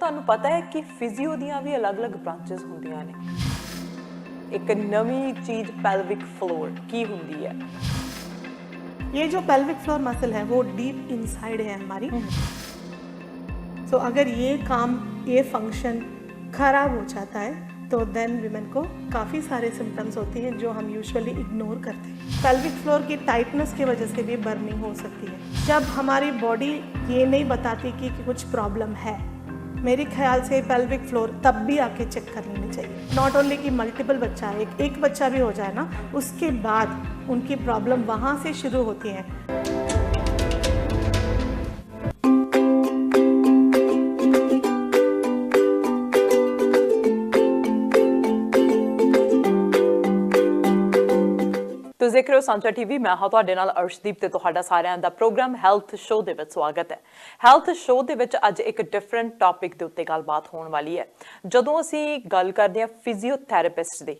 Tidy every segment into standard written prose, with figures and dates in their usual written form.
ਤੁਹਾਨੂੰ ਪਤਾ ਹੈ ਕਿ ਫਿਜ਼ੀਓ ਦੀਆਂ ਵੀ ਅਲੱਗ-ਅਲੱਗ ਬ੍ਰਾਂਚਸ ਹੁੰਦੀਆਂ ਨੇ। ਇੱਕ ਨਵੀਂ ਚੀਜ਼ ਪੈਲਵਿਕ ਫਲੋਰ ਕੀ ਹੁੰਦੀ ਹੈ? ये जो पेल्विक फ्लोर मसल है वो डीप इनसाइड है हमारी। सो अगर ये फंक्शन खराब हो जाता है तो देन विमेन को काफ़ी सारे सिम्टम्स होते हैं जो हम यूजुअली इग्नोर करते हैं। पेल्विक फ्लोर की टाइटनेस की वजह से भी बर्निंग हो सकती है। जब हमारी बॉडी ये नहीं बताती कि कुछ प्रॉब्लम है, मेरे ख्याल से पेल्विक फ्लोर तब भी आके चेक कर लेनी चाहिए। नॉट ओनली कि मल्टीपल बच्चा एक बच्चा भी हो जाए ना, उसके बाद उनकी प्रॉब्लम वहाँ से शुरू होती है। ਤੁਸੀਂ ਦੇਖ ਰਹੇ ਹੋ ਸਾਂਝਾ ਟੀਵੀ। ਮੈਂ ਹਾਂ ਤੁਹਾਡੇ ਨਾਲ ਅਰਸ਼ਦੀਪ ਤੇ ਤੁਹਾਡਾ ਸਾਰਿਆਂ ਦਾ ਪ੍ਰੋਗਰਾਮ ਹੈਲਥ ਸ਼ੋਅ ਦੇ ਵਿੱਚ ਸਵਾਗਤ ਹੈ। ਹੈਲਥ ਸ਼ੋਅ ਦੇ ਵਿੱਚ ਅੱਜ ਇੱਕ ਡਿਫਰੈਂਟ ਟੌਪਿਕ ਦੇ ਉੱਤੇ ਗੱਲਬਾਤ ਹੋਣ ਵਾਲੀ ਹੈ। ਜਦੋਂ ਅਸੀਂ ਗੱਲ ਕਰਦੇ ਹਾਂ ਫਿਜ਼ੀਓਥੈਰੇਪਿਸਟ ਦੀ,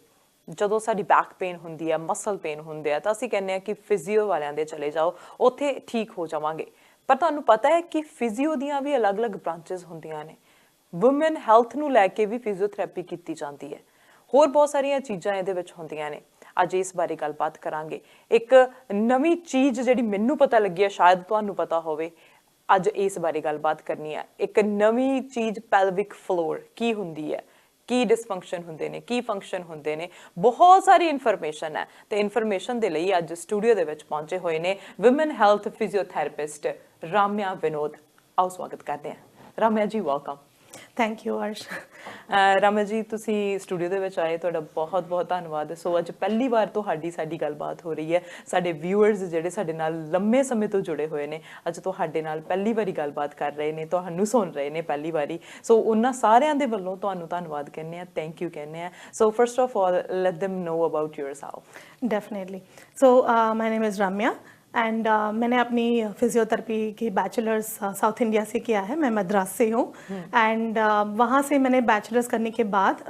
ਜਦੋਂ ਸਾਡੀ ਬੈਕ ਪੇਨ ਹੁੰਦੀ ਹੈ, ਮਸਲ ਪੇਨ ਹੁੰਦੇ ਆ, ਤਾਂ ਅਸੀਂ ਕਹਿੰਦੇ ਹਾਂ ਕਿ ਫਿਜ਼ੀਓ ਵਾਲਿਆਂ ਦੇ ਚਲੇ ਜਾਓ, ਉੱਥੇ ਠੀਕ ਹੋ ਜਾਵਾਂਗੇ। ਪਰ ਤੁਹਾਨੂੰ ਪਤਾ ਹੈ ਕਿ ਫਿਜ਼ੀਓ ਦੀਆਂ ਵੀ ਅਲੱਗ-ਅਲੱਗ ਬ੍ਰਾਂਚਸ ਹੁੰਦੀਆਂ ਨੇ। ਵੂਮਨ ਹੈਲਥ ਨੂੰ ਲੈ ਕੇ ਵੀ ਫਿਜ਼ੀਓਥੈਰੇਪੀ ਕੀਤੀ ਜਾਂਦੀ ਹੈ। ਹੋਰ ਬਹੁਤ ਸਾਰੀਆਂ ਚੀਜ਼ਾਂ ਇਹਦੇ ਵਿੱਚ ਹੁੰਦੀਆਂ ਨੇ। ਅੱਜ ਇਸ ਬਾਰੇ ਗੱਲਬਾਤ ਕਰਾਂਗੇ। ਇੱਕ ਨਵੀਂ ਚੀਜ਼ ਜਿਹੜੀ ਮੈਨੂੰ ਪਤਾ ਲੱਗੀ ਹੈ, ਸ਼ਾਇਦ ਤੁਹਾਨੂੰ ਪਤਾ ਹੋਵੇ, ਅੱਜ ਇਸ ਬਾਰੇ ਗੱਲਬਾਤ ਕਰਨੀ ਹੈ। ਇੱਕ ਨਵੀਂ ਚੀਜ਼ ਪੈਲਵਿਕ ਫਲੋਰ ਕੀ ਹੁੰਦੀ ਹੈ, ਕੀ ਡਿਸਫੰਕਸ਼ਨ ਹੁੰਦੇ ਨੇ, ਕੀ ਫੰਕਸ਼ਨ ਹੁੰਦੇ ਨੇ, ਬਹੁਤ ਸਾਰੀ ਇਨਫੋਰਮੇਸ਼ਨ ਹੈ। ਤੇ ਇਨਫੋਰਮੇਸ਼ਨ ਦੇ ਲਈ ਅੱਜ ਸਟੂਡੀਓ ਦੇ ਵਿੱਚ ਪਹੁੰਚੇ ਹੋਏ ਨੇ ਵੂਮਨ ਹੈਲਥ ਫਿਜ਼ੀਓਥੈਰੇਪਿਸਟ ਰਾਮਿਆ ਵਿਨੋਦ। ਆਓ ਸਵਾਗਤ ਕਰਦੇ ਹਾਂ। ਰਾਮਿਆ ਜੀ, ਵੈਲਕਮ। थैंक यू अर्श। ਰਾਮਿਆ ਜੀ, ਤੁਸੀਂ ਸਟੂਡੀਓ ਦੇ ਵਿੱਚ ਆਏ, ਤੁਹਾਡਾ ਬਹੁਤ ਬਹੁਤ ਧੰਨਵਾਦ। ਸੋ ਅੱਜ ਪਹਿਲੀ ਵਾਰ ਸਾਡੀ ਗੱਲਬਾਤ ਹੋ ਰਹੀ ਹੈ। ਸਾਡੇ ਵਿਊਅਰਸ ਜਿਹੜੇ ਸਾਡੇ ਨਾਲ ਲੰਮੇ ਸਮੇਂ ਤੋਂ ਜੁੜੇ ਹੋਏ ਨੇ, ਅੱਜ ਤੁਹਾਡੇ ਨਾਲ ਪਹਿਲੀ ਵਾਰੀ ਗੱਲਬਾਤ ਕਰ ਰਹੇ ਨੇ, ਤੁਹਾਨੂੰ ਸੁਣ ਰਹੇ ਨੇ ਪਹਿਲੀ ਵਾਰੀ। ਸੋ ਉਹਨਾਂ ਸਾਰਿਆਂ ਦੇ ਵੱਲੋਂ ਤੁਹਾਨੂੰ ਧੰਨਵਾਦ ਕਹਿੰਦੇ ਆ, ਥੈਂਕ ਯੂ ਕਹਿੰਦੇ ਆ। So first of all let them know about yourself. Definitely. So my name is Ramya and मैंने अपनी फिजियोथेरेपी की बैचलर्स साउथ इंडिया से किया है। मैं मद्रास से हूँ एंड वहाँ से मैंने बैचलर्स करने के बाद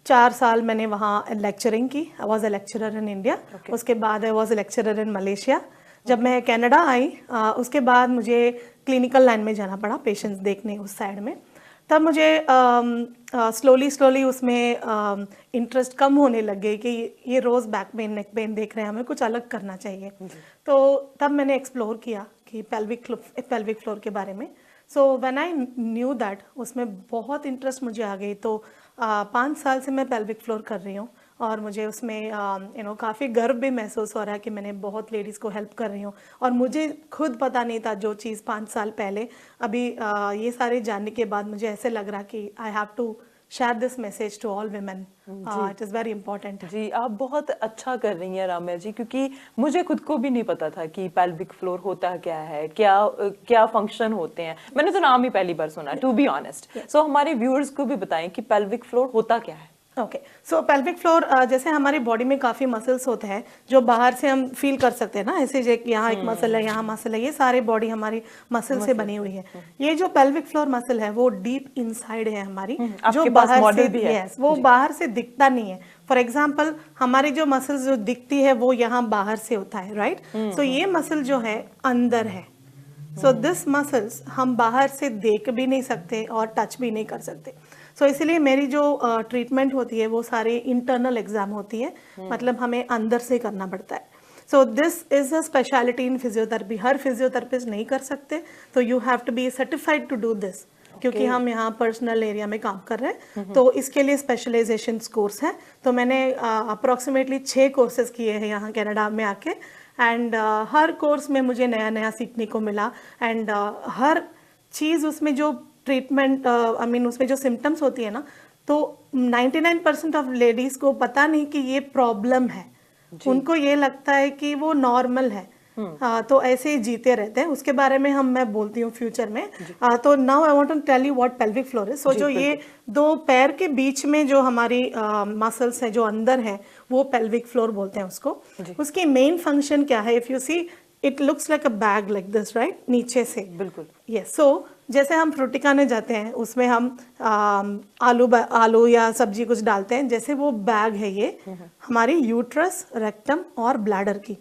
4 साल मैंने वहाँ लेक्चरिंग की। I was a lecturer in India. उसके बाद I was a lecturer in Malaysia. जब मैं कनाडा आई उसके बाद मुझे क्लिनिकल लाइन में जाना पड़ा, पेशेंट्स देखने उस साइड में। तब मुझे स्लोली उसमें इंटरेस्ट कम होने लग गई कि ये रोज़ बैक पेन नेक पेन देख रहे हैं, हमें कुछ अलग करना चाहिए। तो तब मैंने एक्सप्लोर किया कि पेल्विक फ्लोर के बारे में। So when I knew that, उसमें बहुत इंटरेस्ट मुझे आ गई। तो 5 साल से मैं पेल्विक फ्लोर कर रही हूँ और मुझे उसमें काफ़ी गर्व भी महसूस हो रहा है कि मैंने बहुत लेडीज़ को हेल्प कर रही हूँ। और मुझे खुद पता नहीं था जो चीज़ 5 साल पहले, अभी ये सारे जानने के बाद मुझे ऐसे लग रहा कि I have to share this message to all women. It is very important. जी, आप बहुत अच्छा कर रही हैं राम्या जी, क्योंकि मुझे खुद को भी नहीं पता था कि पेल्विक फ्लोर होता क्या है, क्या फंक्शन होते हैं। मैंने तो नाम ही पहली बार सुना, टू बी ऑनेस्ट। सो हमारे व्यूअर्स को भी बताएं कि पेल्विक फ्लोर होता क्या है। ओके, सो पेल्विक फ्लोर जैसे हमारी बॉडी में काफ़ी मसल्स होते हैं जो बाहर से हम फील कर सकते हैं ना, ऐसे यहाँ एक मसल है, यहाँ मसल है, ये सारे बॉडी हमारी मसल से बनी हुई है। ये जो पेल्विक फ्लोर मसल है वो डीप इनसाइड है हमारी, जो बाहर से भी है। वो बाहर से दिखता नहीं है। फॉर एग्जाम्पल हमारी जो मसल जो दिखती है वो यहाँ बाहर से होता है, राइट। सो ये मसल जो है अंदर है। सो दिस मसल्स हम बाहर से देख भी नहीं सकते और टच भी नहीं कर सकते। सो इसलिए मेरी जो ट्रीटमेंट होती है वो सारी इंटरनल एग्जाम होती है, मतलब हमें अंदर से करना पड़ता है। So this is a speciality in physiotherapy. हर फिजियोथेरेपिस्ट नहीं कर सकते, तो you have to be certified to do this. क्योंकि हम यहाँ पर्सनल एरिया में काम कर रहे हैं, तो इसके लिए स्पेशलाइजेशन कोर्स है। तो मैंने अप्रॉक्सीमेटली 6 कोर्सेज किए हैं यहाँ कनाडा में आके। एंड हर कोर्स में मुझे नया नया सीखने को मिला। एंड हर चीज़ उसमें जो ट्रीटमेंट उसमें जो सिम्टम्स होती है ना, तो 99% ऑफ लेडीज़ को पता नहीं कि ये प्रॉब्लम है। उनको ये लगता है कि वो नॉर्मल है। तो ऐसे ही जीते रहते हैं। उसके बारे में मैं बोलती हूँ फ्यूचर में। तो now I want to tell you what pelvic floor is. So जो ये 2 पैर के बीच में जो हमारी मसल्स है जो अंदर है, वो पेल्विक फ्लोर बोलते हैं उसको। उसकी मेन फंक्शन क्या है? If you see, it looks like a bag like this, right, नीचे से। बिल्कुल, यस। सो जैसे हम फ्रूटी खाने जाते हैं, उसमें हम आलू या सब्जी कुछ डालते हैं, जैसे वो बैग है ये हमारी यूट्रस, रेक्टम और ब्लैडर की।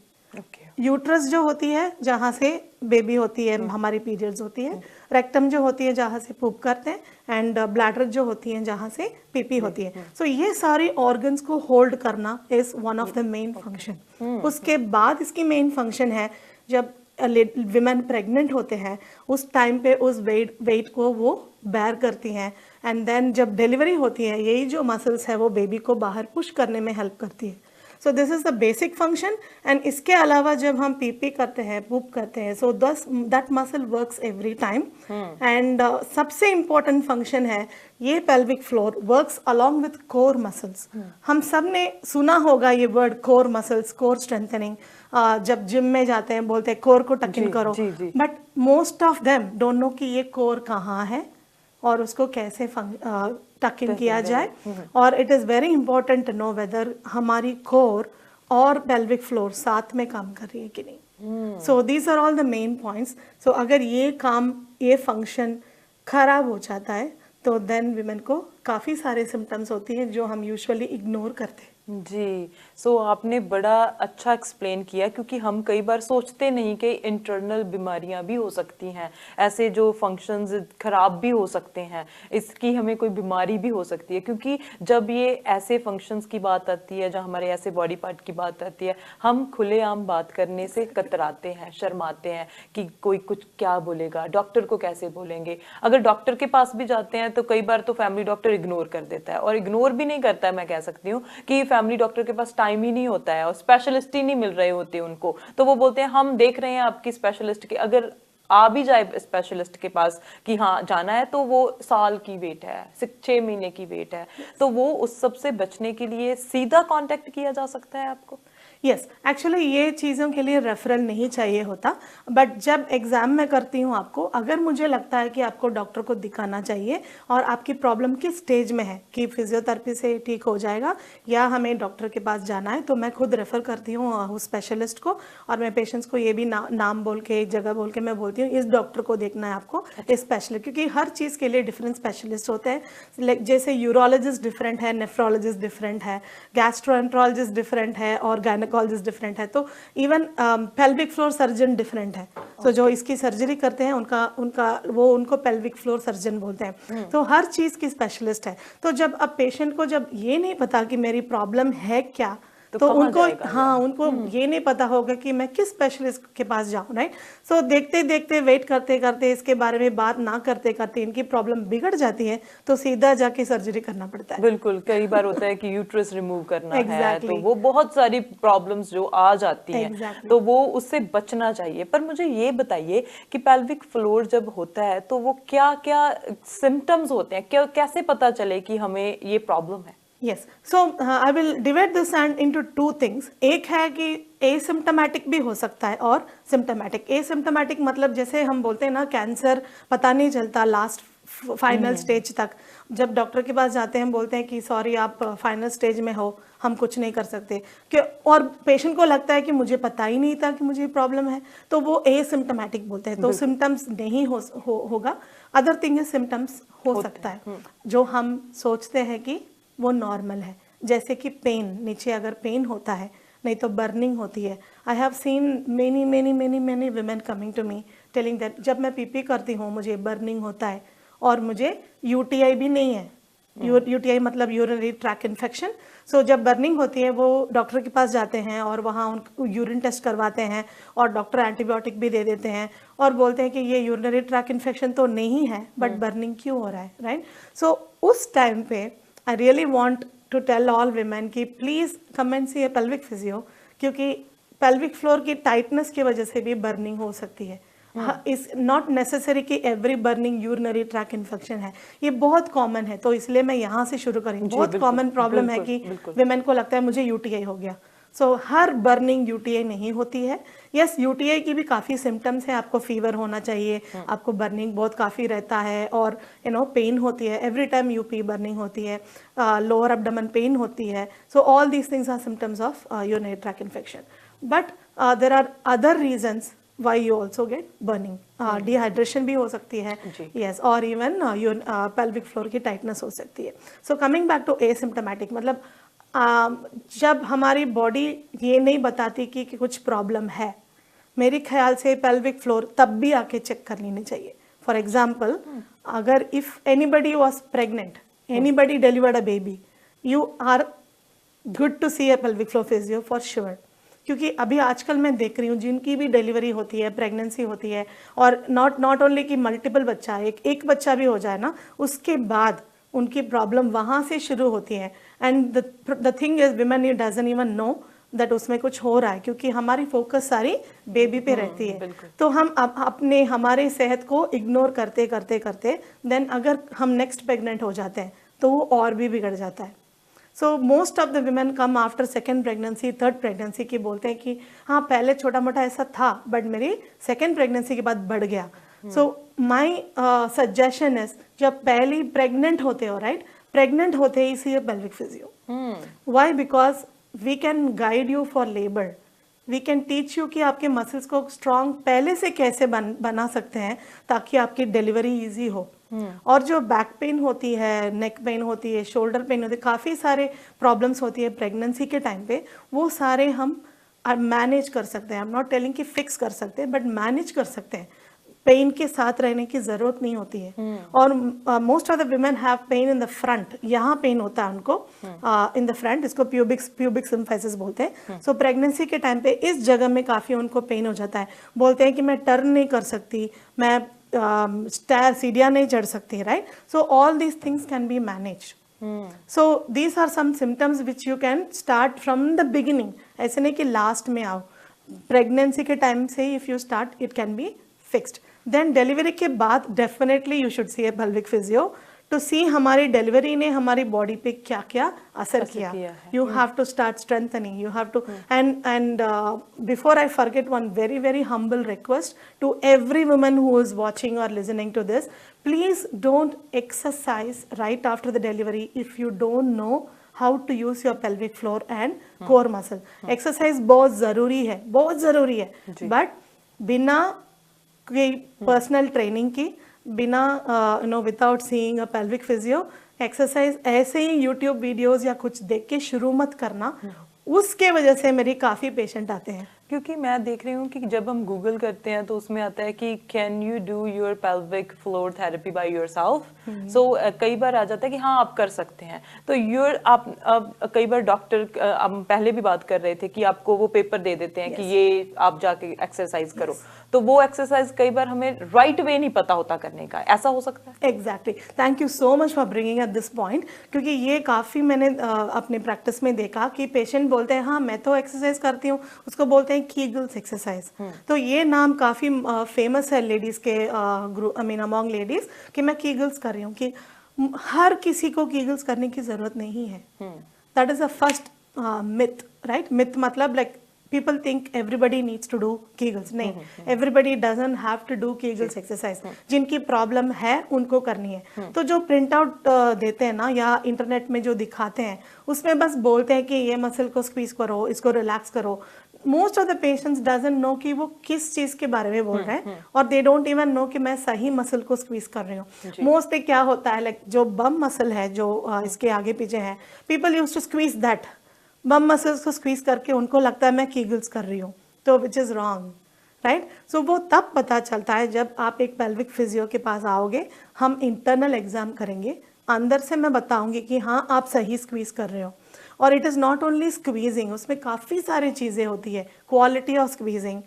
यूट्रस जो होती है जहाँ से बेबी होती है, हमारी पीरियड्स होती है, रेक्टम जो होती है जहाँ से पूप करते हैं, एंड ब्लैडर जो होती है जहाँ से पीपी होती है। सो ये सारी ऑर्गन्स को होल्ड करना is one of the main function. उसके बाद इसकी मेन फंक्शन है जब विमेन प्रेग्नेंट होते हैं उस टाइम पे उस वेट को वो बेयर करती हैं, एंड देन जब डिलीवरी होती है यही जो मसल्स है वो बेबी को बाहर पुश करने में हेल्प करती है। So this is the basic function. And इसके अलावा जब हम पीपी करते हैं, पूप करते हैं, so that muscle works every time. And सबसे इम्पोर्टेंट फंक्शन है ये pelvic floor works along with core muscles. हम सब ने सुना होगा ये word core muscles, core strengthening. जब जिम में जाते हैं बोलते हैं कोर को टक इन करो, but most of them don't know कि ये कोर कहाँ है और उसको कैसे टक इन किया जाए। और it is very important to know whether हमारी कोर और पेल्विक फ्लोर साथ में काम कर रही है कि नहीं। So these are all the main points. So अगर ये फंक्शन खराब हो जाता है तो देन विमेन को काफ़ी सारे सिम्टम्स होती हैं जो हम यूजुअली इग्नोर करते हैं। जी, सो आपने बड़ा अच्छा एक्सप्लेन किया, क्योंकि हम कई बार सोचते नहीं कि इंटरनल बीमारियां भी हो सकती हैं, ऐसे जो फंक्शंस खराब भी हो सकते हैं, इसकी हमें कोई बीमारी भी हो सकती है। क्योंकि जब ये ऐसे फंक्शंस की बात आती है, जब हमारे ऐसे बॉडी पार्ट की बात आती है, हम खुलेआम बात करने से कतराते हैं, शर्माते हैं कि कोई कुछ क्या बोलेगा, डॉक्टर को कैसे बोलेंगे। अगर डॉक्टर के पास भी जाते हैं तो कई बार तो फैमिली डॉक्टर इग्नोर कर देता है, और इग्नोर भी नहीं करता है, मैं कह सकती हूँ कि फैमिली डॉक्टर के पास टाइम ही नहीं होता है और स्पेशलिस्ट ही नहीं मिल रहे होते उनको, तो वो बोलते हैं हम देख रहे हैं आपकी स्पेशलिस्ट के। अगर आ भी जाए स्पेशलिस्ट के पास कि हाँ जाना है, तो वो साल की वेट है, 6 महीने की वेट है, तो वो उस सब से बचने के लिए सीधा कांटेक्ट किया जा सकता है आपको। यस, एक्चुअली ये चीज़ों के लिए रेफरल नहीं चाहिए होता, बट जब एग्ज़ाम में करती हूँ आपको, अगर मुझे लगता है कि आपको डॉक्टर को दिखाना चाहिए और आपकी प्रॉब्लम किस स्टेज में है कि फिजियोथेरेपी से ठीक हो जाएगा या हमें डॉक्टर के पास जाना है, तो मैं खुद रेफ़र करती हूँ उस स्पेशलिस्ट को। और मैं पेशेंट्स को ये भी नाम बोल के, एक जगह बोल के मैं बोलती हूँ इस डॉक्टर को देखना है आपको, इस स्पेशलिस्ट, क्योंकि हर चीज़ के लिए डिफरेंट स्पेशलिस्ट होते हैं। जैसे यूरोलॉजिस्ट डिफरेंट है, नेफ्रोलॉजिस्ट डिफरेंट है, गैस्ट्रोएंट्रोलॉजिस्ट डिफरेंट है और गायनेकोलॉजिस्ट डिफरेंट है, तो even pelvic floor surgeon different है। तो जो इसकी सर्जरी करते हैं उनको पेल्विक फ्लोर सर्जन बोलते हैं। तो हर चीज़ की स्पेशलिस्ट है। तो जब अब पेशेंट को जब ये नहीं पता कि मेरी प्रॉब्लम है क्या, तो उनको ये नहीं पता होगा कि मैं किस स्पेशलिस्ट के पास जाऊं, राइट। सो देखते देखते वेट करते करते इसके बारे में बात ना करते करते इनकी प्रॉब्लम बिगड़ जाती है, तो सीधा जाके सर्जरी करना पड़ता है। बिल्कुल, कई बार होता है कि यूट्रस रिमूव करना है, तो वो बहुत सारी प्रॉब्लम्स जो आ जाती हैं, तो वो उससे बचना चाहिए। पर मुझे ये बताइए कि पेल्विक फ्लोर जब होता है तो वो क्या क्या सिम्टम्स होते हैं, कैसे पता चले कि हमें ये प्रॉब्लम है। Yes, so I will divide this and into two things. एक है कि एसिम्टोमेटिक भी हो सकता है और सिम्टोमेटिक। एसिम्टोमेटिक मतलब जैसे हम बोलते हैं ना, कैंसर पता नहीं चलता लास्ट फाइनल स्टेज तक, जब डॉक्टर के पास जाते हैं बोलते हैं कि सॉरी आप फाइनल स्टेज में हो, हम कुछ नहीं कर सकते, कि और पेशेंट को लगता है कि मुझे पता ही नहीं था कि मुझे प्रॉब्लम है, तो वो एसिम्टोमेटिक बोलते हैं। तो सिम्टम्स नहीं होगा। अदर थिंग इज सिम्टम्स हो सकता है जो हम सोचते हैं कि वो नॉर्मल है, जैसे कि पेन, नीचे अगर पेन होता है, नहीं तो बर्निंग होती है। I have seen many women coming to me telling that जब मैं पीपी करती हूँ मुझे बर्निंग होता है और मुझे यूटीआई भी नहीं है। यूटीआई मतलब यूरिनरी ट्रैक इन्फेक्शन। सो जब बर्निंग होती है वो डॉक्टर के पास जाते हैं और वहाँ उनको यूरिन टेस्ट करवाते हैं और डॉक्टर एंटीबायोटिक भी दे देते हैं और बोलते हैं कि ये यूरिनरी ट्रैक इन्फेक्शन तो नहीं है, बट बर्निंग क्यों हो रहा है, राइट। सो उस टाइम पे I really want to tell all women कि please come and see a pelvic physio, क्योंकि pelvic floor की tightness की वजह से भी burning हो सकती है। इस नॉट नेसेसरी कि every burning urinary tract infection है, ये बहुत कॉमन है। तो इसलिए मैं यहाँ से शुरू करूँगी। बहुत कॉमन प्रॉब्लम है कि विमेन को लगता है मुझे यूटीआई हो गया। सो हर बर्निंग यूटीआई नहीं होती है। यस, यूटीआई की भी काफ़ी सिम्टम्स हैं। आपको फीवर होना चाहिए, आपको बर्निंग बहुत काफ़ी रहता है और पेन होती है, एवरी टाइम यूपी बर्निंग होती है, लोअर एब्डोमेन पेन होती है। So all these things are symptoms of urinary tract infection, but there are other reasons why you also get burning. Dehydration भी हो सकती है, yes, और even pelvic floor की tightness हो सकती है। So coming back to asymptomatic मतलब जब हमारी बॉडी ये नहीं बताती कि कुछ प्रॉब्लम है, मेरे ख्याल से पेल्विक फ्लोर तब भी आके चेक कर लेनी चाहिए। फॉर एग्जाम्पल, अगर if anybody was pregnant, anybody delivered a baby, you are good to see a pelvic floor physio for sure. क्योंकि अभी आजकल मैं देख रही हूँ जिनकी भी डिलीवरी होती है, प्रेगनेंसी होती है, और नॉट ओनली कि मल्टीपल बच्चा है, एक बच्चा भी हो जाए ना, उसके बाद उनकी प्रॉब्लम वहाँ से शुरू होती है। And the thing is women doesn't even know that उसमें कुछ हो रहा है, क्योंकि हमारी फोकस सारी बेबी पे रहती है। तो हम अपने हमारे सेहत को इग्नोर करते करते करते देन अगर हम नेक्स्ट प्रेग्नेंट हो जाते हैं तो वो और भी बिगड़ जाता है। So most of the women come after second pregnancy, third pregnancy की बोलते हैं कि हाँ पहले छोटा मोटा ऐसा था बट मेरी सेकेंड प्रेगनेंसी के बाद बढ़ गया। सो माई सजेशन इज, जब पहली प्रेग्नेंट होते हो, राइट, प्रेग्नेंट होते ही see pelvic physio. Why? Because we can guide you for labour, we can teach you कि आपके मसल्स को स्ट्रॉन्ग पहले से कैसे बना सकते हैं ताकि आपकी डिलीवरी इजी हो। और जो बैक पेन होती है, नेक पेन होती है, शोल्डर पेन होती है, काफ़ी सारे प्रॉब्लम्स होती है प्रेगनेंसी के टाइम पे, वो सारे हम मैनेज कर सकते हैं। आई एम नॉट टेलिंग कि फिक्स कर सकते हैं, बट मैनेज कर सकते हैं। पेन के साथ रहने की जरूरत नहीं होती है। और most of the women have pain in the front, यहाँ पेन होता है उनको इन द फ्रंट, इसको प्यूबिक सिम्फाइसिस बोलते हैं। सो प्रेगनेंसी के टाइम पे इस जगह में काफ़ी उनको पेन हो जाता है। बोलते हैं कि मैं टर्न नहीं कर सकती, मैं स्टैर सीढ़ियाँ नहीं चढ़ सकती, right. So all these things can be manage. So these are some symptoms which you can start from the beginning. ऐसे नहीं कि लास्ट में आओ, प्रेगनेंसी के टाइम से if you start it can be fixed. Then delivery के बाद definitely you should see a pelvic physio to see हमारी डिलीवरी ने हमारी बॉडी पे क्या क्या असर किया। You have to start strengthening, you have to and before I forget, one very very humble request to every woman who is watching or listening to this, please don't exercise right after the delivery if you don't know how to use your pelvic floor and core muscle. Exercise बहुत ज़रूरी है, बहुत ज़रूरी है, but बिना कोई personal training की, बिना without seeing a pelvic physio, exercise ऐसे ही यूट्यूब वीडियोस या कुछ देख के शुरू मत करना। उसके वजह से मेरी काफ़ी पेशेंट आते हैं। क्योंकि मैं देख रही हूँ कि जब हम गूगल करते हैं तो उसमें आता है कि can you do your pelvic floor therapy by yourself. So कई बार आ जाता है कि हाँ आप कर सकते हैं। तो आप कई बार डॉक्टर, हम पहले भी बात कर रहे थे कि आपको वो पेपर दे देते हैं कि ये आप जाके एक्सरसाइज करो, तो वो एक्सरसाइज कई बार हमें राइट वे नहीं पता होता करने का, ऐसा हो सकता है। Exactly, thank you so much for bringing up this point, क्योंकि ये काफ़ी मैंने अपने प्रैक्टिस में देखा कि पेशेंट बोलते हैं हाँ मैं तो एक्सरसाइज करती हूँ, उसको बोलते हैं कीगल्स एक्सरसाइज। तो ये नाम काफ़ी फेमस है लेडीज़ के अमॉन्ग लेडीज़ कि मैं कीगल्स कर रही हूँ, कि हर किसी को कीगल्स करने की ज़रूरत नहीं है। That is the first myth, right. Myth मतलब like people think everybody needs to do Kegels. नहीं, everybody doesn't have to do Kegels exercise. जिनकी प्रॉब्लम है उनको करनी है। तो जो प्रिंट आउट देते हैं ना या इंटरनेट में जो दिखाते हैं उसमें बस बोलते हैं कि ये मसल को स्क्वीज करो, इसको रिलैक्स करो। Most of the patients doesn't know कि वो किस चीज के बारे में बोल रहे हैं, और दे डोंट इवन नो कि मैं सही मसल को स्क्वीज कर रही हूँ। मोस्टली क्या होता है, लाइक जो बम मसल है जो इसके आगे पीछे है, people use to squeeze that bum muscles को स्क्वीज करके उनको लगता है मैं कीगल्स कर रही हूँ, तो विच इज़ रॉन्ग, राइट। सो वो तब पता चलता है जब आप एक पेल्विक फिजियो के पास आओगे, हम इंटरनल एग्जाम करेंगे, अंदर से मैं बताऊंगी कि हाँ आप सही स्क्वीज कर रहे हो। और it is not only squeezing, उसमें काफ़ी सारी चीज़ें होती है। क्वालिटी ऑफ स्क्वीजिंग,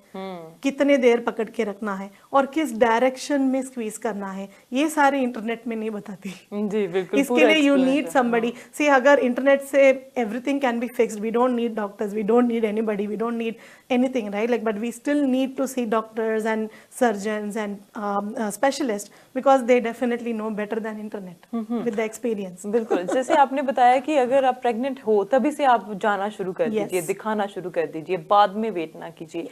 कितने देर पकड़ के रखना है और किस डायरेक्शन में स्क्वीज करना है, ये सारे इंटरनेट में नहीं बताती। जी बिल्कुल, इसके लिए यू नीड समबडी। सी अगर इंटरनेट से everything can be fixed, we don't need doctors, we don't need anybody, we don't need anything, right. Like but we still need to see doctors and surgeons and specialist, because they definitely know better than internet with the experience. बिल्कुल, जैसे आपने बताया कि अगर आप pregnant हो तभी से आप जाना शुरू कर दीजिए, दिखाना शुरू कर दीजिए, बाद में वेट ना कीजिए।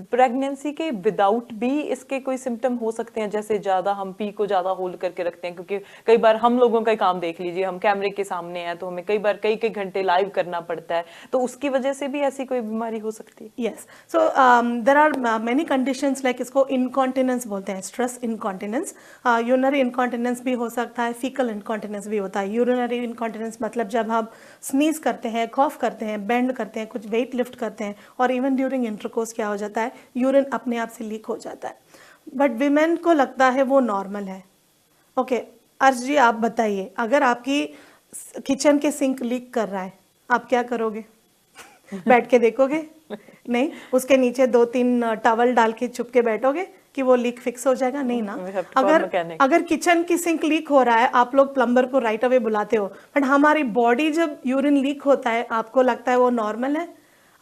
प्रेगनेंसी के विदाउट भी इसके कोई सिम्टम हो सकते हैं, जैसे ज्यादा हम पी को ज्यादा होल्ड करके रखते हैं, क्योंकि कई बार हम लोगों का काम देख लीजिए, हम कैमरे के सामने हैं तो हमें कई बार कई घंटे लाइव करना पड़ता है, तो उसकी वजह से भी ऐसी कोई बीमारी हो सकती है। Yes, so there are many conditions, like इसको इनकॉन्टिनेंस बोलते हैं, स्ट्रेस इनकॉन्टिनेंस। यूरिनरी इनकॉन्टिनेंस भी हो सकता है, फीकल इनकॉन्टिनेंस भी होता है। यूरिनरी इनकॉन्टिनेंस मतलब जब हम स्नीज करते हैं, कॉफ करते हैं, बेंड करते हैं, कुछ वेट लिफ्ट करते हैं, और इवन ड्यूरिंग इंटरकोर्स क्या हो जाता है, यूरिन अपने आप से लीक हो जाता है। बट विमेन को लगता है वो नॉर्मल है। ओके अर्श जी आप बताइए, अगर आपकी किचन के सिंक लीक कर रहा है आप क्या करोगे? बैठ के देखोगे? नहीं, उसके नीचे 2-3 टॉवल डाल के चुप के बैठोगे कि वो लीक फिक्स हो जाएगा? नहीं ना। अगर किचन की सिंक लीक हो रहा है आप लोग प्लम्बर को राइट अवे बुलाते हो, बट हमारी बॉडी जब यूरिन लीक होता है आपको लगता है वो नॉर्मल है।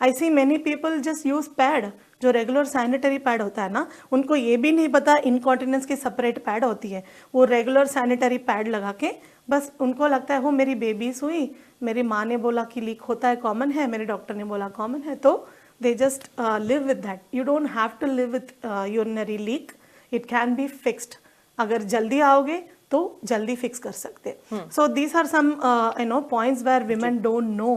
I see many people just use pad, जो रेगुलर सैनिटरी पैड होता है ना, उनको ये भी नहीं पता इनकॉन्टिनेंस की सेपरेट पैड होती है। वो रेगुलर सैनिटरी पैड लगा के बस उनको लगता है वो मेरी बेबीज हुई, मेरी माँ ने बोला कि लीक होता है कॉमन है, मेरे डॉक्टर ने बोला कॉमन है, तो they just live with that. You don't have to live with urinary leak. It can be fixed. अगर जल्दी आओगे तो जल्दी फिक्स कर सकते हैं। So these are some points where women don't know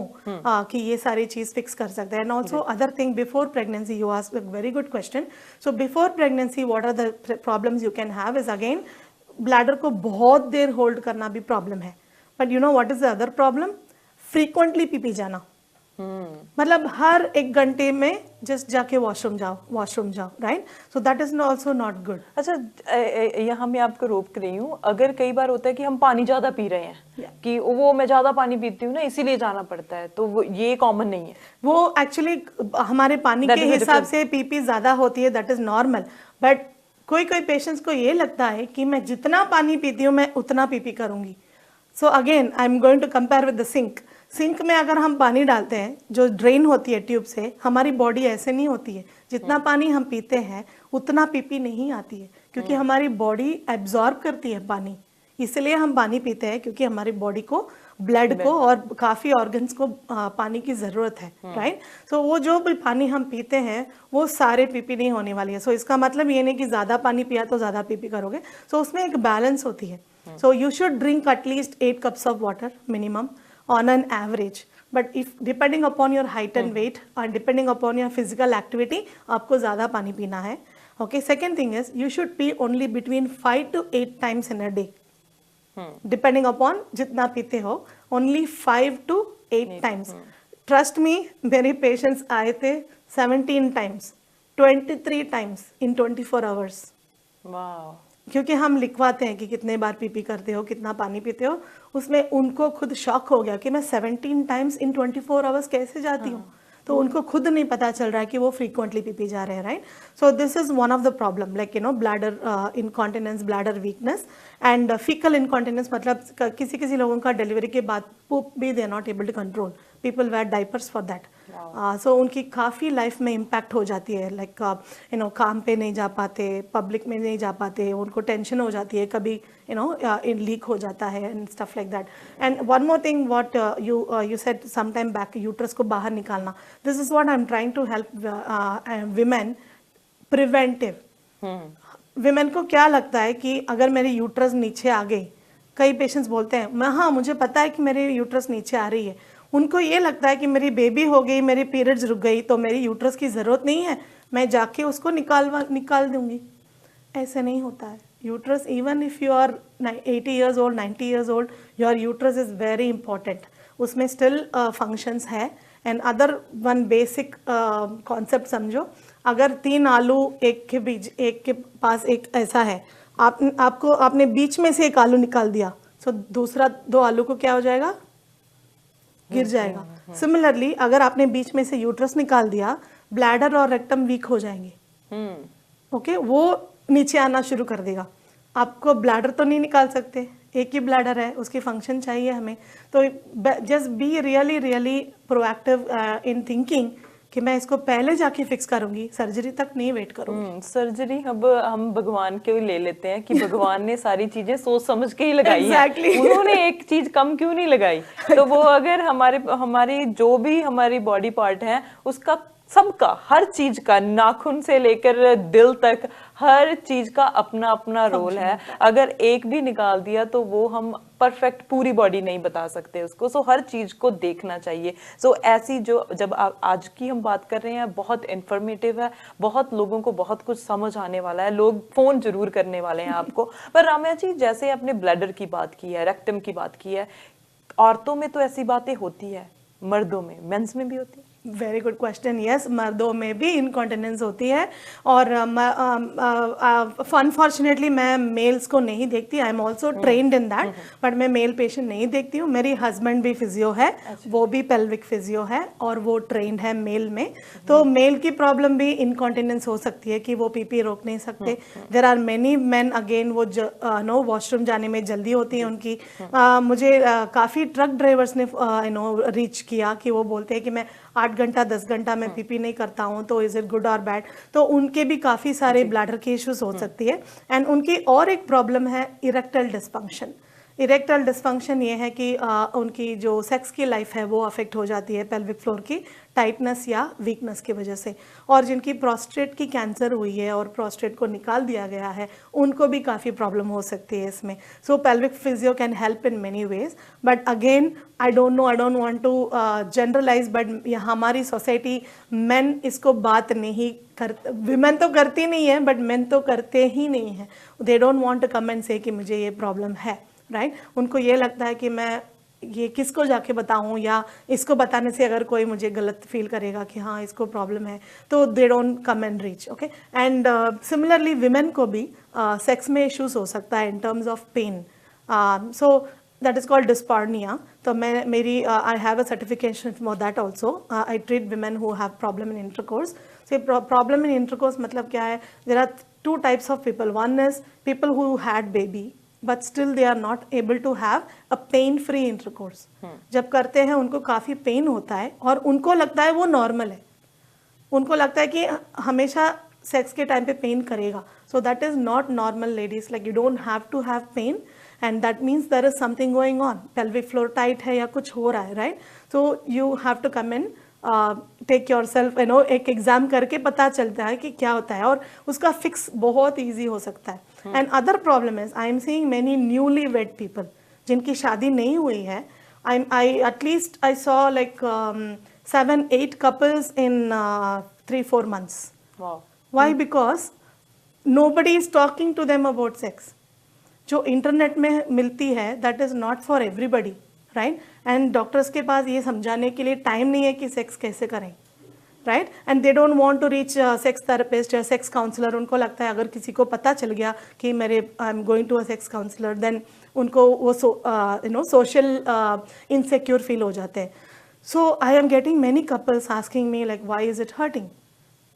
कि ये सारी चीज फिक्स कर सकते हैं। And also other thing before pregnancy, you asked a very good question. So before pregnancy, what are the problems you can have is again bladder को बहुत देर hold करना भी प्रॉब्लम है। But you know what is the other problem? Frequently P जाना। मतलब हर 1 घंटे में just जाके वॉशरूम जाओ, right? So that is also not good. अच्छा, यहाँ मैं आपको रोक रही हूँ, अगर कई बार होता है कि हम पानी ज्यादा पी रहे हैं कि वो मैं ज्यादा पानी पीती हूँ ना इसीलिए जाना पड़ता है, तो वो ये कॉमन नहीं है। वो एक्चुअली हमारे पानी के हिसाब से पीपी ज्यादा होती है, दैट इज नॉर्मल। बट कोई पेशेंट्स को ये लगता है कि मैं जितना पानी पीती हूँ मैं उतना पीपी करूंगी। So again I am going to compare with the sink में अगर हम पानी डालते हैं जो ड्रेन होती है ट्यूब से, हमारी बॉडी ऐसे नहीं होती है। जितना पानी हम पीते हैं उतना पीपी नहीं आती है, क्योंकि हमारी बॉडी एब्जॉर्ब करती है पानी। इसलिए हम पानी पीते हैं क्योंकि हमारी बॉडी को, ब्लड को और काफी ऑर्गन्स को पानी की जरूरत है, राइट? सो वो जो भी पानी हम पीते हैं वो सारे पीपी नहीं होने वाली है। सो इसका मतलब ये नहीं कि ज्यादा पानी पिया तो ज्यादा पीपी करोगे। सो उसमें एक बैलेंस होती है। So you should drink at least 8 cups of water minimum on an average, but if depending upon your height and weight and depending upon your physical activity आपको ज़्यादा पानी पीना है। Okay, second thing is you should pee only between 5 to 8 times in a day, depending upon जितना पीते हो, only 5 to 8 times। Trust me, मेरे patients आए थे 17 times, 23 times in 24 hours। वाह। क्योंकि हम लिखवाते हैं कि कितने बार पीपी करते हो, कितना पानी पीते हो, उसमें उनको खुद शॉक हो गया कि मैं 17 टाइम्स इन 24 आवर्स कैसे जाती हूँ। तो उनको खुद नहीं पता चल रहा है कि वो फ्रीक्वेंटली पीपी जा रहे हैं, right? So this is one of the problem, like bladder incontinence, bladder weakness and faecal incontinence. मतलब किसी लोगों का डिलीवरी के बाद पुप भी they are not able to control, people wear diapers for that. So उनकी काफ़ी लाइफ में इम्पैक्ट हो जाती है, लाइक काम पे नहीं जा पाते, पब्लिक में नहीं जा पाते, उनको टेंशन हो जाती है, कभी लीक हो जाता है and stuff like that. And one more thing what you said some time back, uterus को बाहर निकालना, this is what I am trying to help women preventive. Women को क्या लगता है कि अगर मेरी यूट्रस नीचे आ गई, कई पेशेंट्स बोलते हैं हाँ मुझे पता है कि मेरी यूट्रस नीचे आ रही है, उनको ये लगता है कि मेरी बेबी हो गई, मेरी पीरियड्स रुक गई तो मेरी यूट्रस की ज़रूरत नहीं है, मैं जाके उसको निकाल दूंगी। ऐसे नहीं होता है। Uterus, even if you are 80 years old, 90 years old, your uterus is very important. उसमें स्टिल फंक्शंस है। And other one basic concept समझो, अगर 3 आलू एक के पास एक ऐसा है, आपने बीच में से एक आलू निकाल दिया, सो दूसरा 2 आलू को क्या हो जाएगा? गिर जाएगा। सिमिलरली अगर आपने बीच में से यूट्रस निकाल दिया, ब्लैडर और रेक्टम वीक हो जाएंगे। ओके, वो नीचे आना शुरू कर देगा। आपको ब्लैडर तो नहीं निकाल सकते, एक ही ब्लैडर है, उसकी फंक्शन चाहिए हमें। तो just be really proactive in thinking कि मैं इसको पहले जाके फिक्स करूंगी, सर्जरी तक नहीं वेट करूंगी। सर्जरी अब हम भगवान के ले लेते हैं कि भगवान ने सारी चीजें सोच समझ के ही लगाई exactly. है, उन्होंने एक चीज कम क्यों नहीं लगाई? तो वो अगर हमारी जो भी हमारी बॉडी पार्ट है उसका, सबका, हर चीज का, नाखून से लेकर दिल तक, हर चीज का अपना अपना रोल है। अगर एक भी निकाल दिया तो वो हम परफेक्ट पूरी बॉडी नहीं बता सकते उसको। सो हर चीज को देखना चाहिए। सो ऐसी जो जब आज की हम बात कर रहे हैं बहुत इंफॉर्मेटिव है, बहुत लोगों को बहुत कुछ समझ आने वाला है, लोग फोन जरूर करने वाले हैं आपको। पर राम्या जी, जैसे आपने ब्लैडर की बात की है, रेक्टम की बात की है, औरतों में तो ऐसी बातें होती है, मर्दों में, मेंस में भी होती है? Very good question. यस, मर्दों में भी इनकॉन्टिनेंस होती है और अनफॉर्चुनेटली मैं मेल्स को नहीं देखती। I am also trained in that, but मैं मेल पेशेंट नहीं देखती हूँ। मेरी हस्बैंड भी फिजियो है, वो भी पेल्विक फिजियो है और वो ट्रेन्ड है मेल में। तो मेल की प्रॉब्लम भी इनकॉन्टिनेंस हो सकती है कि वो पीपी रोक नहीं सकते। There are many man again, वो नो वॉशरूम जाने में जल्दी होती है उनकी। मुझे काफ़ी ट्रक ड्राइवर्स ने रीच किया कि वो बोलते हैं कि मैं 8 घंटा 10 घंटा मैं पीपी नहीं करता हूँ, तो इज इट गुड और बैड? तो उनके भी काफ़ी सारे ब्लैडर के इश्यूज हो सकती है। एंड उनकी और एक प्रॉब्लम है इरेक्टाइल डिस्फंक्शन। इरेक्टाइल डिस्फंक्शन ये है कि उनकी जो सेक्स की लाइफ है वो अफेक्ट हो जाती है पेल्विक फ्लोर की टाइटनेस या वीकनेस की वजह से। और जिनकी प्रोस्टेट की कैंसर हुई है और प्रोस्टेट को निकाल दिया गया है, उनको भी काफ़ी प्रॉब्लम हो सकती है इसमें। So pelvic physio can help in many ways, but again I don't want to generalise, but हमारी सोसाइटी मेन इसको बात नहीं करते। विमेन तो करती नहीं है, बट मेन तो करते ही नहीं है। They don't want to come and say कि मुझे ये प्रॉब्लम है, राइट? उनको ये लगता है कि मैं ये किसको जाके बताऊं, या इसको बताने से अगर कोई मुझे गलत फील करेगा कि हाँ इसको प्रॉब्लम है, तो they don't come and reach. Okay, and similarly women को भी सेक्स में इश्यूज हो सकता है in terms of pain. So that is called dyspareunia. तो मेरी I have a certification for that also. I treat women who have problem in intercourse. So problem in intercourse मतलब क्या है? There are 2 types of people. One is people who had baby but still they are not able to have a pain free intercourse. जब करते हैं उनको काफ़ी pen होता है और उनको लगता है वो नॉर्मल है। उनको लगता है कि हमेशा सेक्स के टाइम पे पेन करेगा। So that is not normal ladies. Like you don't have to have pain and that means there is something going on. Pelvic floor tight है या कुछ हो रहा है, right? So you have to come in, take your self, एक exam करके पता चलता है कि क्या होता है और उसका फिक्स बहुत ईजी हो सकता है। And other problem is I am seeing many newly wed people जिनकी शादी नहीं हुई है। I saw like 7-8 couples in 3-4 months. Wow. Why? Because nobody is talking to them about sex. जो इंटरनेट में मिलती है that is not for everybody, right? And doctors के पास ये समझाने के लिए टाइम नहीं है कि सेक्स कैसे करें, right? And they don't want to reach sex therapist या सेक्स काउंसलर। उनको लगता है अगर किसी को पता चल गया कि I am going to a sex counsellor, then उनको वो सोशल इनसिक्योर फील हो जाते हैं। So I am getting many couples asking me like why is it hurting?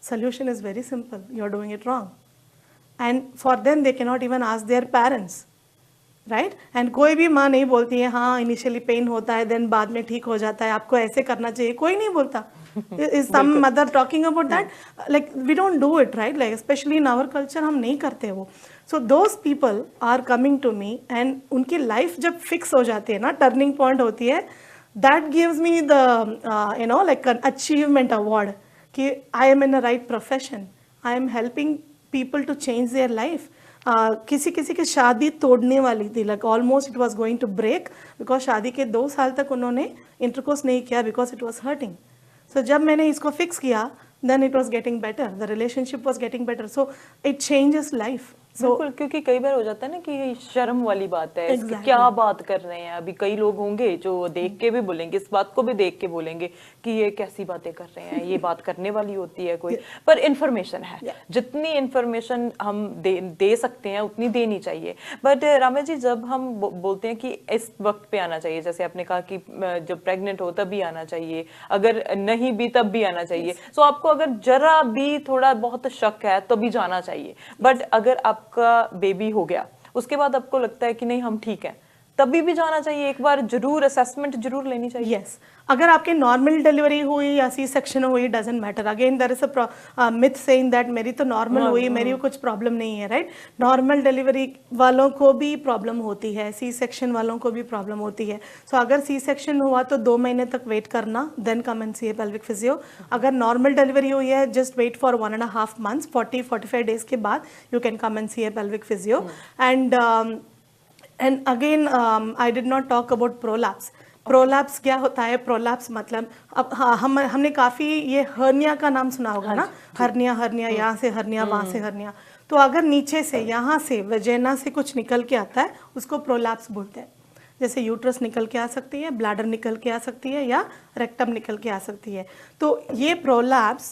Solution is very simple. You are doing it wrong. And for them, they cannot even ask their parents. Right? And कोई भी माँ नहीं बोलती है हाँ initially pen होता है then बाद में ठीक हो जाता है, आपको ऐसे करना चाहिए, कोई नहीं बोलता। Is some mother talking about that? Like we don't do it, right? Like specially in our culture हम नहीं करते वो। So those people are coming to me and उनकी लाइफ जब फिक्स हो जाती है ना, टर्निंग पॉइंट होती है, that gives me the like an achievement award कि I am in a right profession, I am helping people to change their life. किसी की शादी तोड़ने वाली थी, like almost it was going to break because शादी के 2 साल तक उन्होंने इंटरकोर्स नहीं किया because it was hurting. So जब मैंने इसको फिक्स किया then it was getting better, the relationship was getting better, so it changes life. बिल्कुल, क्योंकि कई बार हो जाता है ना कि शर्म वाली बात है, क्या बात कर रहे हैं। अभी कई लोग होंगे जो देख के भी बोलेंगे, इस बात को भी देख के बोलेंगे कि ये कैसी बातें कर रहे हैं, ये बात करने वाली होती है कोई? पर इन्फॉर्मेशन है, जितनी इन्फॉर्मेशन हम दे सकते हैं उतनी देनी चाहिए। बट रामा जी, जब हम बोलते हैं कि इस वक्त पे आना चाहिए, जैसे आपने कहा कि जब प्रेग्नेंट हो तब भी आना चाहिए, अगर नहीं भी तब भी आना चाहिए। सो आपको अगर जरा भी थोड़ा बहुत शक है तो भी जाना चाहिए। बट अगर आपका बेबी हो गया उसके बाद आपको लगता है कि नहीं हम ठीक हैं, तभी भी जाना चाहिए, एक बार जरूर असेसमेंट जरूर लेनी चाहिए। यस, अगर आपके नॉर्मल डिलीवरी हुई या सी सेक्शन हुई, doesn't matter. Again there is a myth saying that मेरी तो नॉर्मल हुई, मेरी कुछ प्रॉब्लम नहीं है, राइट? नॉर्मल डिलीवरी वालों को भी प्रॉब्लम होती है, सी सेक्शन वालों को भी प्रॉब्लम होती है। सो अगर सी सेक्शन हुआ तो 2 महीने तक वेट करना, then come and see a pelvic physio. अगर नॉर्मल डिलीवरी हुई है, just wait for 1.5 months, 40-45 days के बाद you can come and see a pelvic physio. And again I did not talk about prolapse. Prolapse क्या होता है? Prolapse मतलब अब हमने काफ़ी ये हर्निया का नाम सुना होगा ना, हर्निया यहाँ से हर्निया, वहाँ से हर्निया। तो अगर नीचे से यहाँ से वजेना से कुछ निकल के आता है उसको प्रोलैप्स बोलते हैं। जैसे यूट्रस निकल के आ सकती है, ब्लैडर निकल के आ सकती है, या रेक्टम निकल के आ सकती है। तो ये प्रोलैप्स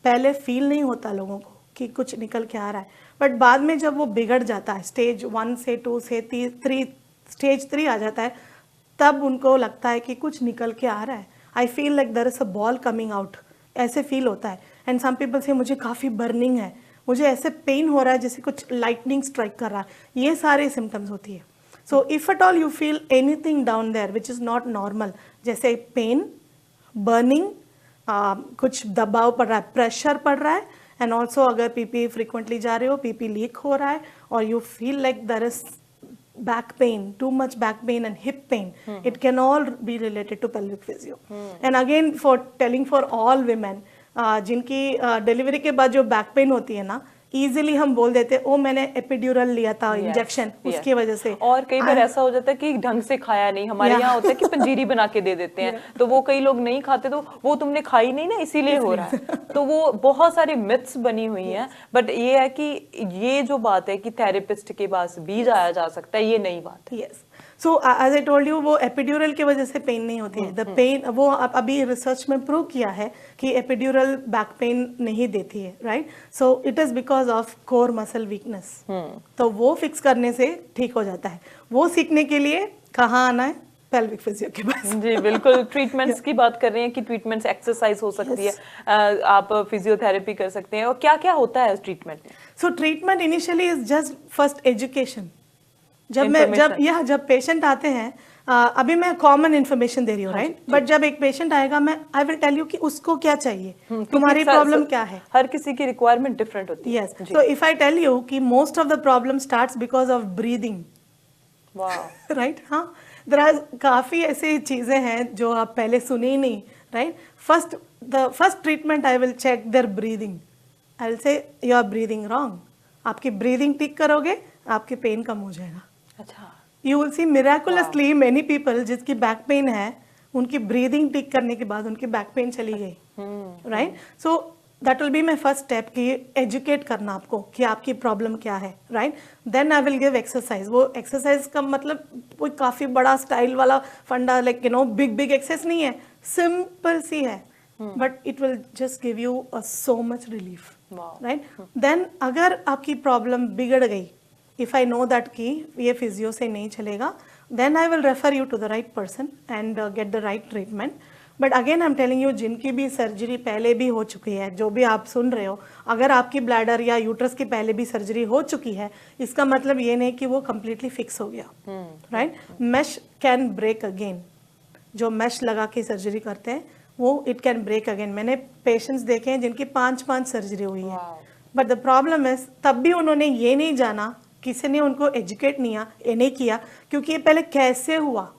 पहले फील नहीं होता लोगों को कि कुछ निकल के आ रहा है, बट बाद में जब वो बिगड़ जाता है, स्टेज 1 से 2 से 3 स्टेज 3 आ जाता है, तब उनको लगता है कि कुछ निकल के आ रहा है। I feel like there is a ball coming out, ऐसे फील होता है। एंड सम पीपल से मुझे काफ़ी बर्निंग है, मुझे ऐसे पेन हो रहा है जैसे कुछ लाइटनिंग स्ट्राइक कर रहा है। ये सारे सिम्टम्स होती है। So if at all you feel anything down there which is not normal, जैसे पेन, बर्निंग, कुछ दबाव पड़ रहा है, प्रेशर पड़ रहा है, एंड ऑल्सो अगर पीपी फ्रिक्वेंटली जा रहे हो, पीपी लीक हो रहा है, और you feel like there is back pain, too much back pain and hip pain, it can all be related to pelvic physio. And again, for telling for all women, जिनकी delivery के बाद जो back pain होती है ना, easily हम बोल देते ओ मैंने एपिड्यूरल लिया था इंजेक्शन, उसकी वजह से। और कई बार ऐसा हो जाता है कि ढंग से खाया नहीं, हमारे यहाँ होता है कि पंजीरी बना के दे देते हैं, तो वो कई लोग नहीं खाते, तो वो तुमने खाई नहीं ना इसीलिए हो रहा है। तो वो बहुत सारी मिथ्स बनी हुई हैं, बट ये है कि ये जो बात है कि थेरेपिस्ट के पास भी जाया जा सकता है, ये नई बात है। Yes, so as I told you, वो एपिड्यूरल की वजह से पेन नहीं होती है। द पेन, वो अभी रिसर्च में प्रूव किया है कि एपिड्यूरल बैक पेन नहीं देती है, right? So it is because of core muscle weakness. तो वो फिक्स करने से ठीक हो जाता है। वो सीखने के लिए कहाँ आना है? पेल्विक फिजियो के पास। जी बिल्कुल। ट्रीटमेंट्स की बात कर रहे हैं कि ट्रीटमेंट्स एक्सरसाइज हो सकती है, आप फिजियोथेरेपी कर सकते हैं, और क्या क्या होता है ट्रीटमेंट में? सो treatment initially is just first education. जब पेशेंट आते हैं, अभी मैं कॉमन इन्फॉर्मेशन दे रही हूँ, राइट? बट जब एक पेशेंट आएगा, मैं आई विल टेल यू कि उसको क्या चाहिए, तुम्हारी प्रॉब्लम क्या है। हर किसी की रिक्वायरमेंट डिफरेंट होती है। Yes, so if I tell you कि most of the problem starts because of breathing, right? हाँ, देयर आर काफी ऐसी चीजें हैं जो आप पहले सुने ही नहीं, right? The first treatment I will check their breathing. I will say you are breathing wrong. आपकी ब्रीदिंग ठीक करोगे, आपकी पेन कम हो जाएगा। अच्छा, you will see miraculously many people जिसकी बैक पेन है, उनकी ब्रीदिंग ठीक करने के बाद उनकी बैक पेन चली गई, right? So that will be my first step कि एजुकेट करना आपको कि आपकी प्रॉब्लम क्या है, right? Then I will give exercise. वो एक्सरसाइज का मतलब कोई काफी बड़ा स्टाइल वाला फंडा, like you know big exercise नहीं है, सिंपल सी है, but it will just give you so much relief, right? Then अगर आपकी प्रॉब्लम बिगड़ गई, इफ आई नो दैट कि ये फिजियो से नहीं चलेगा, then I will refer you to the right person and get the right treatment. But again I am telling you, जिनकी भी सर्जरी पहले भी हो चुकी है, जो भी आप सुन रहे हो, अगर आपकी ब्लैडर या यूट्रस की पहले भी सर्जरी हो चुकी है, इसका मतलब ये नहीं कि वो कम्प्लीटली फिक्स हो गया, right? Mesh can break again. जो मैश लगा के सर्जरी करते हैं, वो इट कैन ब्रेक अगेन। मैंने पेशेंट्स देखे हैं जिनकी 5 सर्जरी हुई है, बट द प्रॉब्लम इज तब भी उन्होंने ये नहीं जाना, किसी ने उनको एजुकेट नहीं किया, क्योंकि ये पहले कैसे हुआ,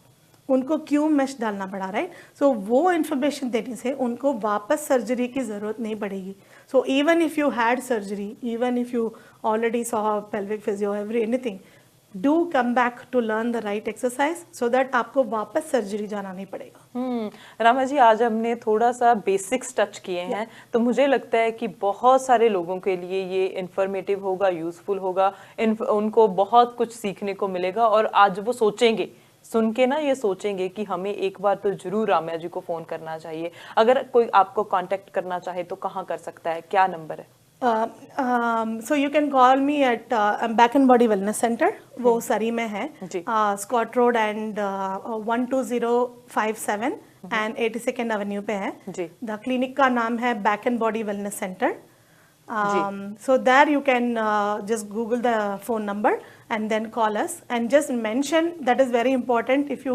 उनको क्यों मैश डालना पड़ा, राइट? सो वो इन्फॉर्मेशन देने से उनको वापस सर्जरी की जरूरत नहीं पड़ेगी। So even if you had surgery, even if you already saw pelvic physio, anything, do come back to learn the right exercise so that आपको वापस सर्जरी जाना नहीं पड़ेगा। रामा जी, आज हमने थोड़ा सा बेसिक्स टच किए हैं, तो मुझे लगता है कि बहुत सारे लोगों के लिए ये इन्फॉर्मेटिव होगा, यूजफुल होगा, उनको बहुत कुछ सीखने को मिलेगा, और आज वो सोचेंगे, सुन के ना ये सोचेंगे कि हमें एक बार तो जरूर रामा जी को फोन करना चाहिए। अगर कोई आपको कांटेक्ट करना चाहे तो कहाँ कर सकता है, क्या नंबर है? So you can call me at Back and Body Wellness Center, वो सरी में है, Scott Road and 12057 and 82nd avenue पे है जी। द क्लिनिक का नाम है Back and Body Wellness Centre. So there you can just Google the phone number and then call us and just mention, that is very important, if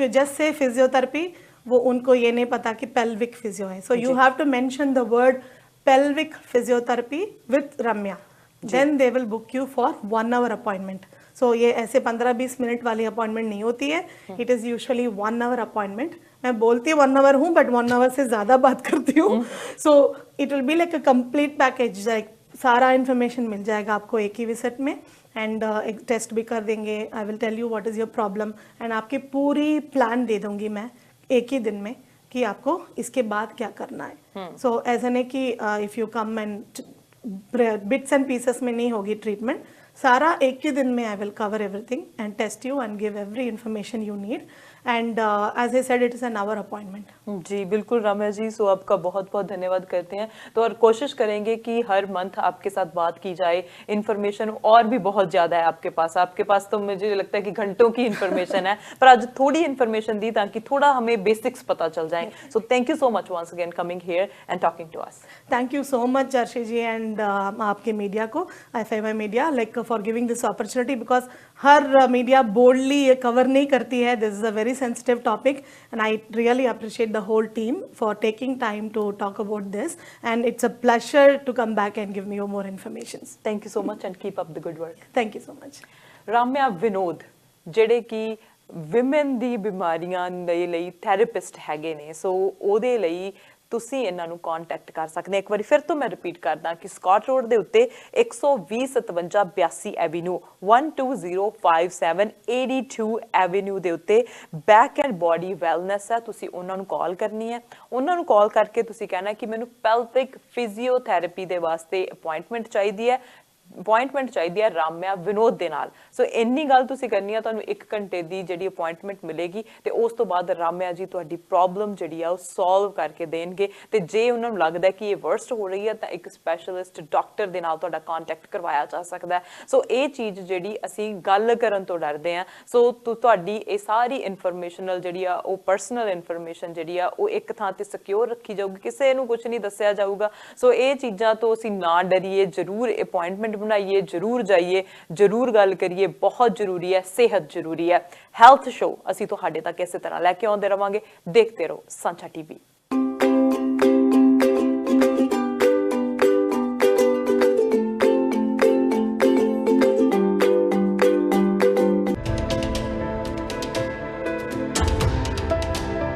you just say physiotherapy, वो उनको ये नहीं पता कि pelvic physio है, so you have to mention the word pelvic physiotherapy with Ramya, then they will book you for 1 hour appointment. So ये ऐसे 15-20 minute वाली अपॉइंटमेंट नहीं होती है, it is usually 1 hour appointment. मैं बोलती 1 hour हूँ, बट 1 hour से ज़्यादा बात करती हूँ। So it will be like a complete package, like सारा इन्फॉर्मेशन मिल जाएगा आपको एक ही विजिट में, एंड एक टेस्ट भी कर देंगे। I will tell you what is your problem, and आपकी पूरी प्लान दे दूंगी मैं एक ही दिन में कि आपको इसके बाद क्या करना है। सो ऐसा नहीं कि if you come and bits and pieces में नहीं होगी ट्रीटमेंट, सारा एक ही दिन में I will cover everything and test you and give every information you need and as I said it is an hour appointment. जी बिल्कुल रम्या जी, सो आपका बहुत बहुत धन्यवाद करते हैं। तो और कोशिश करेंगे कि हर मंथ आपके साथ बात की जाए, इन्फॉर्मेशन और भी बहुत ज़्यादा है आपके पास तो मुझे लगता है कि घंटों की इन्फॉर्मेशन है, पर आज थोड़ी इन्फॉर्मेशन दी ताकि थोड़ा हमें बेसिक्स पता चल जाए। So thank you so much once again coming here and talking to us. Thank you so much Arshi ji and आपके मीडिया को, IFMI media, like for giving this opportunity, because हर मीडिया बोल्डली ये कवर नहीं करती है। This is a very sensitive topic and I really appreciate the whole team for taking time to talk about this and it's a pleasure to come back and give me more information. Thank you so much and keep up the good work. Thank you so much. Ramya Vinod ਜਿਹੜੇ ਕਿ women ਦੀ ਬਿਮਾਰੀਆਂ ਦੇ ਲਈ therapist ਹੈਗੇ ਨੇ, ਸੋ ਉਹਦੇ ਲਈ ਤੁਸੀਂ ਇਹਨਾਂ ਨੂੰ ਕੰਟੈਕਟ ਕਰ ਸਕਦੇ। ਇੱਕ ਵਾਰੀ ਫਿਰ ਤੋਂ ਮੈਂ ਰਿਪੀਟ ਕਰਦਾ ਕਿ ਸਕਾਟ ਰੋਡ ਦੇ ਉੱਤੇ 1205782 ਐਵੀਨਿਊ 12057 82 ਐਵੀਨਿਊ ਦੇ ਉੱਤੇ ਬੈਕ ਐਂਡ ਬੋਡੀ ਵੈਲਨੈਸ ਹੈ। ਤੁਸੀਂ ਉਹਨਾਂ ਨੂੰ ਕਾਲ ਕਰਨੀ ਹੈ। ਉਹਨਾਂ ਨੂੰ ਕਾਲ ਕਰਕੇ ਤੁਸੀਂ ਕਹਿਣਾ ਕਿ ਮੈਨੂੰ ਪੈਲਵਿਕ ਫਿਜ਼ੀਓਥੈਰੇਪੀ ਦੇ ਵਾਸਤੇ ਅਪਾਇੰਟਮੈਂਟ ਚਾਹੀਦੀ ਹੈ, अपॉइंटमेंट चाहिए राम्या विनोद दे नाल। सो इन्नी गल तुसी करनी है, तुहानू 1 घंटे दी जिहड़ी अपॉइंटमेंट मिलेगी ते उस तो बाद राम्या जी तुहाडी प्रॉब्लम जिहड़ी आ वो सॉल्व करके देणगे। ते जे उन्हां नू लगदा है कि ये वर्स्ट हो रही है तो एक स्पैशलिस्ट डॉक्टर दे नाल तुहाडा कॉन्टैक्ट करवाया जा सकदा है। सो ये चीज़ जिहड़ी असीं गल करन तो डरदे आ, सो तुहाडी ये सारी इन्फॉर्मेशनल जिहड़ी आ वो पर्सनल इन्फॉर्मेशन जिहड़ी आ वो एक थां ते सिक्योर रखी जाऊगी, किसी नू कुछ नहीं दस्सिया जाऊगा। सो ये चीज़ां तो असीं ना डरीए, जरूर अपॉइंटमेंट बनाइए, जरूर जाइए, जरूर गल करिए, बहुत जरूरी है, सेहत जरूरी है। हैल्थ शो असीं तुहाडे तक इस तरह लैके आउंदे रहांगे। देखते रहो सांझा TV।